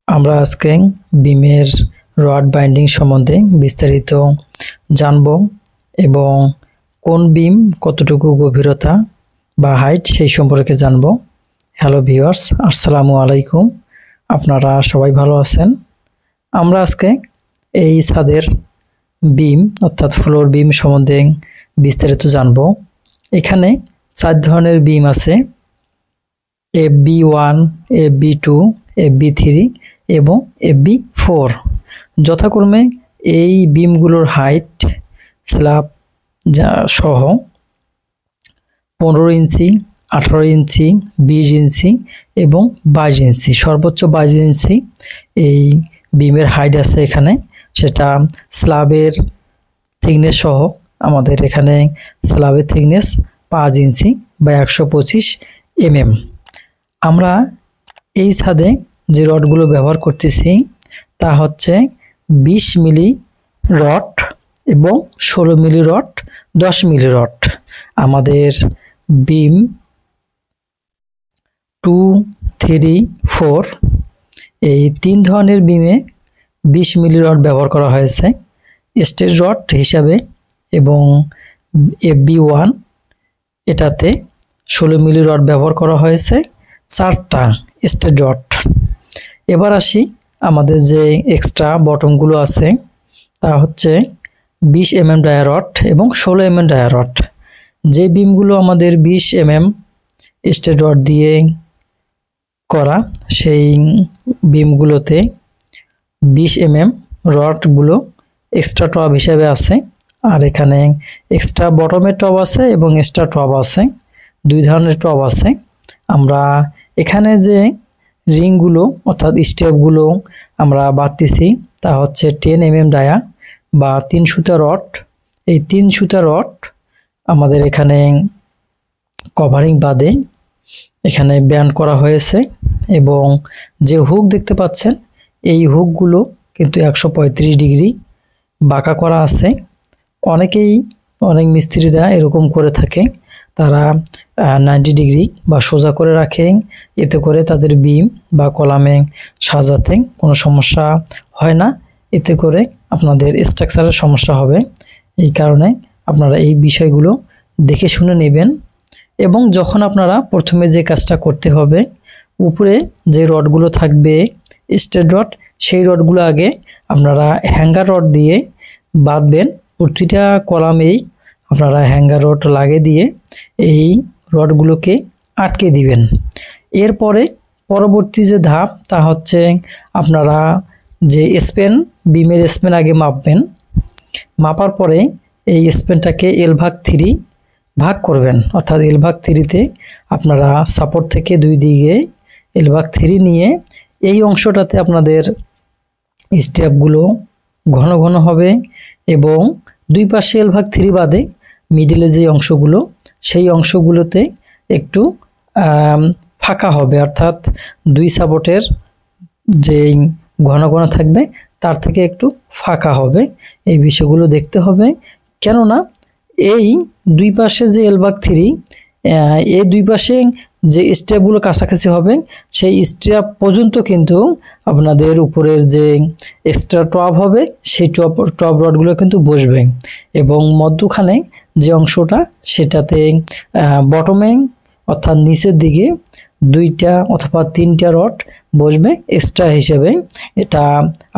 আমরা আজকে বিমের রড বাইন্ডিং সম্বন্ধে বিস্তারিত জানব এবং কোন বিম কতটুকু গভীরতা বা হাইট সেই সম্পর্কে জানব। হ্যালো ভিউয়ার্স, আসসালামু আলাইকুম। আপনারা সবাই ভালো আছেন? আমরা আজকে এই ছাদের বিম অর্থাৎ ফ্লোর বিম সম্বন্ধে বিস্তারিত জানব। এখানে 4 ধরনের বিম আছে, FB1, FB2, FB3 এবং FB4। যথাক্রমে এই বিমগুলোর হাইট স্ল্যাব সহ 15 ইঞ্চি, 18 ইঞ্চি, 20 ইঞ্চি এবং 22 ইঞ্চি, সর্বোচ্চ 22 ইঞ্চি এই বিমের হাইট আছে এখানে। সেটা স্ল্যাবের থিকনেস সহ আমাদের এখানে স্ল্যাবের থিকনেস 5 ইঞ্চি বা 125 mm। আমরা এই ছাদে যে রডগুলো ব্যবহার করতেছি তা হচ্ছে 20 মিলি রড এবং 16 মিলি রড, 10 মিলি রড। আমাদের বিম 2, 3, 4 এই 3 ধরনের বিমে 20 মিলি রড ব্যবহার করা হয়েছে স্টেজ রড হিসাবে, এবং FB1 এটাতে 16 মিলি রড ব্যবহার করা হয়েছে 4টা স্টেজ রড। এবার আসি আমাদের যে এক্সট্রা বটমগুলো আছে তা হচ্ছে 20 mm ডায়া রড এবং 16 mm ডায়া রড। যে বিমগুলো আমাদের 20 mm স্টেজ রড দিয়ে করা সেই বিমগুলোতে 20 mm রডগুলো এক্সট্রা টপ হিসেবে আছে, আর এখানে এক্সট্রা বটমের টপ আছে এবং এক্সট্রা টপ আছে, 2 ধরনের টপ আছে। আমরা এখানে যে রিংগুলো অর্থাৎ স্টেপগুলো আমরা বাঁধতেছি তা হচ্ছে 10 mm ডায়া বা 3 সুতা রড। এই 3 সুতা রড আমাদের এখানে কভারিং বাদে এখানে ব্যান্ড করা হয়েছে, এবং যে হুক দেখতে পাচ্ছেন এই হুকগুলো কিন্তু 135 ডিগ্রি বাঁকা করা আছে। অনেক মিস্ত্রিরা এরকম করে থাকে, তারা 90 ডিগ্রি বা সোজা করে রাখে, এতে করে তাদের বিম বা কলামে সাজাতে কোনো সমস্যা হয় না, এতে করে আপনাদের স্ট্রাকচারের সমস্যা হবে। এই কারণে আপনারা এই বিষয়গুলো দেখে শুনে নেবেন। এবং যখন আপনারা প্রথমে যে কাজটা করতে হবে, উপরে যে রডগুলো থাকবে স্ট্রেট রড, সেই রডগুলো আগে আপনারা হ্যাঙ্গার রড দিয়ে বাঁধবেন। প্রতিটা কলামেই আপনারা হ্যাঙ্গার রড লাগিয়ে দিয়ে এই রডগুলোকে আটকে দিবেন। এরপরে পরবর্তী যে ধাপ তা হচ্ছে আপনারা যে স্প্যান, বিমের স্প্যান আগে মাপবেন। মাপার পরে এই স্প্যানটাকে L/3 ভাগ করবেন, অর্থাৎ L/3-তে আপনারা সাপোর্ট থেকে 2 দিকে L/3 নিয়ে এই অংশটাতে আপনাদের স্টেপগুলো ঘন ঘন হবে, এবং 2 পাশে L/3 বাদে মিডিলে যে অংশগুলো সেই অংশগুলোতে একটু ফাঁকা হবে, অর্থাৎ 2 সাপোর্টের যেই ঘন ঘন থাকবে তার থেকে একটু ফাঁকা হবে। এই বিষয়গুলো দেখতে হবে, কেননা এই 2 পাশে যে L/3 এই 2 পাশে যে স্টেপগুলো কাছাকাছি হবে সেই স্টেপ পর্যন্ত কিন্তু আপনাদের উপরের যে এক্সট্রা টপ হবে সেই টপ রডগুলো কিন্তু বসবে, এবং মধ্যখানে যে অংশটা সেটাতে বটমে অর্থাৎ নিচের দিকে 2টা অথবা 3টা রড বসবে এক্সট্রা হিসেবে। এটা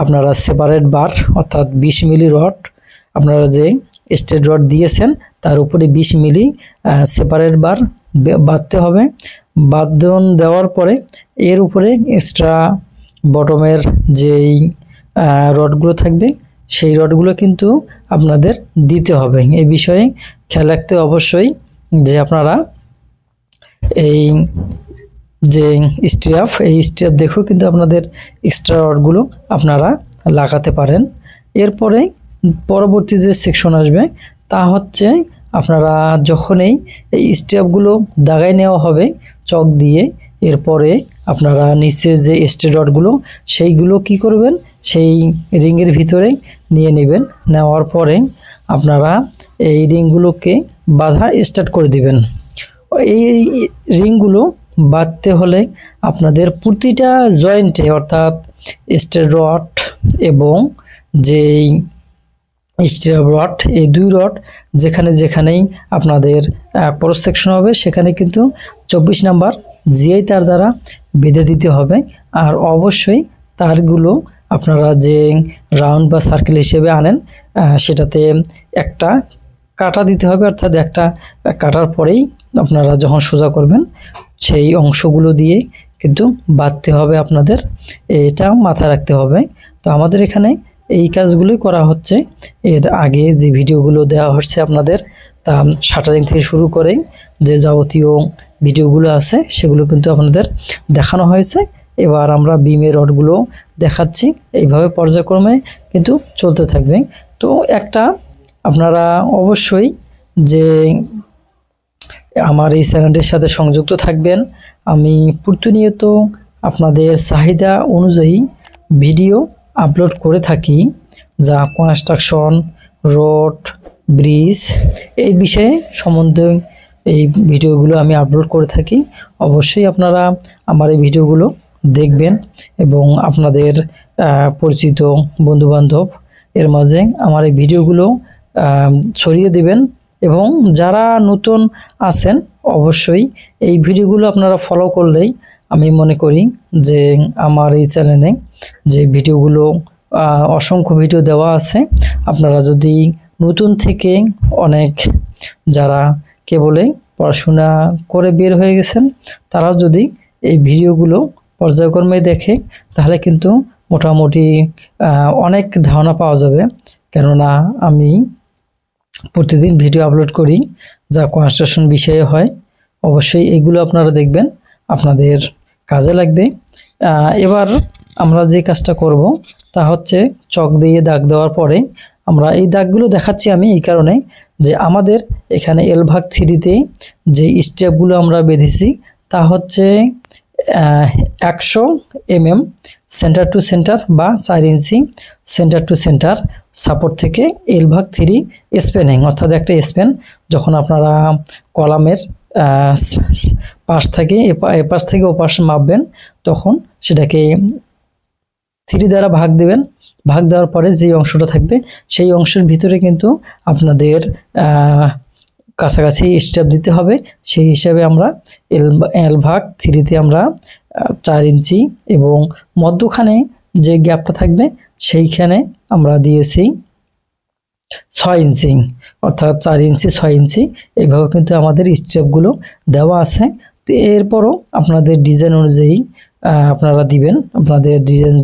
আপনারা সেপারেট বার অর্থাৎ 20 মিলি রড আপনারা যে স্ট্রেট রড দিয়েছেন তার উপরে 20 মিলি সেপারেট বার বাঁধতে হবে। বাঁধন দেওয়ার পরে এর উপরে এক্সট্রা বটমের যেই রডগুলো থাকবে সেই রডগুলো কিন্তু আপনাদের দিতে হবে। এই বিষয়ে খেয়াল রাখতে অবশ্যই যে আপনারা এই যে এই স্ট্রাপ দেখেও কিন্তু আপনাদের এক্সট্রা রডগুলো আপনারা লাগাতে পারেন। এরপরে পরবর্তী যে সেকশন আসবে তা হচ্ছে আপনারা যখনই এই স্ট্রাপগুলো দাগায় নেওয়া হবে চক দিয়ে, এরপরে আপনারা নিচে যে স্ট্রেট রডগুলো সেইগুলো কি করবেন, সেই রিংয়ের ভিতরে নিয়ে নেবেন। নেওয়ার পরে আপনারা এই রিংগুলোকে বাঁধা স্টার্ট করে দিবেন। এই রিংগুলো বাঁধতে হলে আপনাদের প্রতিটা জয়েন্টে অর্থাৎ স্ট্রেট রড এবং যেই স্টিল রড, এই দুই রড যেখানেই আপনাদের ক্রস সেকশন হবে সেখানে কিন্তু 24 নাম্বার জিআই তার দ্বারা বেঁধে দিতে হবে। আর অবশ্যই তারগুলো আপনারা যে রাউন্ড বা সার্কেল হিসেবে আনেন সেটাতে একটা কাটা দিতে হবে, অর্থাৎ একটা কাটার পরেই আপনারা যখন সোজা করবেন সেই অংশগুলো দিয়ে কিন্তু বাঁধতে হবে আপনাদের, এটা মাথায় রাখতে হবে। তো আমাদের এখানে এই কাজগুলোই করা হচ্ছে। এর আগে যে ভিডিওগুলো দেওয়া হচ্ছে আপনাদের, তা শাটারিং থেকে শুরু করে যে যাবতীয় ভিডিওগুলো আছে সেগুলো কিন্তু আপনাদের দেখানো হয়েছে। এবার আমরা বিমের রডগুলো দেখাচ্ছি, এইভাবে পর্যায়ক্রমে কিন্তু চলতে থাকবে। তো একটা আপনারা অবশ্যই যে আমার এই চ্যানেলটির সাথে সংযুক্ত থাকবেন। আমি প্রতিনিয়ত আপনাদের চাহিদা অনুযায়ী ভিডিও আপলোড করে থাকি, যা কনস্ট্রাকশন, রোড, ব্রিজ এই বিষয়ে সম্বন্ধে এই ভিডিওগুলো আমি আপলোড করে থাকি। অবশ্যই আপনারা আমার এই ভিডিওগুলো দেখবেন এবং আপনাদের পরিচিত বন্ধুবান্ধব এর মাঝে আমার এই ভিডিওগুলো ছড়িয়ে দিবেন। এবং যারা নতুন আছেন অবশ্যই এই ভিডিওগুলো আপনারা ফলো করলেই আমি মনে করি যে আমার এই চ্যানেলে যে ভিডিওগুলো অসংখ্য ভিডিও দেওয়া আছে, আপনারা যদি নতুন থেকে অনেক যারা কেবলে পড়াশোনা করে বের হয়ে গেছেন তারাও যদি এই ভিডিওগুলো পর্যায়ক্রমে দেখে তাহলে কিন্তু মোটামুটি অনেক ধারণা পাওয়া যাবে। কেননা আমি প্রতিদিন ভিডিও আপলোড করি যা কনস্ট্রাকশন বিষয়ে হয়। অবশ্যই এগুলো আপনারা দেখবেন, আপনাদের কাজে লাগবে। এবার আমরা যে কাজটা করব তা হচ্ছে চক দিয়ে দাগ দেওয়ার পরে আমরা এই দাগগুলো দেখাচ্ছি আমি এই কারণে যে আমাদের এখানে এল ভাগ 3-তে যে স্টেপগুলো আমরা বেঁধেছি তা হচ্ছে 100 mm সেন্টার টু সেন্টার বা 4 ইঞ্চি সেন্টার টু সেন্টার সাপোর্ট থেকে এল ভাগ 3 স্প্যানিং, অর্থাৎ একটা স্প্যান যখন আপনারা কলামের পাশ থেকে এপাশ থেকে ওপাশ মাপবেন তখন সেটাকে 3 দ্বারা ভাগ দেবেন। ভাগ দেওয়ার পরে যে অংশটা থাকবে সেই অংশের ভিতরে কিন্তু আপনাদের কাছাকাছি স্টেপ দিতে হবে। সেই হিসাবে আমরা এল ভাগ 3-তে আমরা 4 ইঞ্চি এবং মধ্যখানে যে গ্যাপটা থাকবে সেইখানে আমরা দিয়েছি 6 ইঞ্চি, অর্থাৎ 4 ইঞ্চি 6 ইঞ্চি এইভাবে কিন্তু আমাদের স্টেপগুলো দেওয়া আছে। তো এরপরও আপনাদের ডিজাইন অনুযায়ী আপনারা দিবেন, আপনাদের ডিজাইন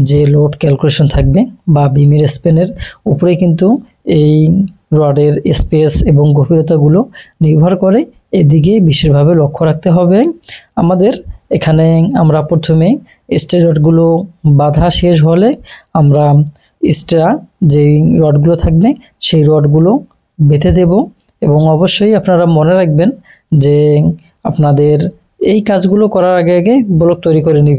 যে লোড ক্যালকুলেশন থাকবে বা বিমের স্প্যানের উপরে কিন্তু এই রডের স্পেস এবং গভীরতাগুলো নির্ভর করে, এদিকে বিশেষভাবে লক্ষ্য রাখতে হবে। আমাদের এখানে আমরা প্রথমে স্ট্রেট রডগুলো বাঁধা শেষ হলে আমরা এক্সট্রা যেই রডগুলো থাকবে সেই রডগুলো বেঁধে দেব। এবং অবশ্যই আপনারা মনে রাখবেন যে আপনাদের এই কাজগুলো করার আগে ব্লক তৈরি করে নেবেন।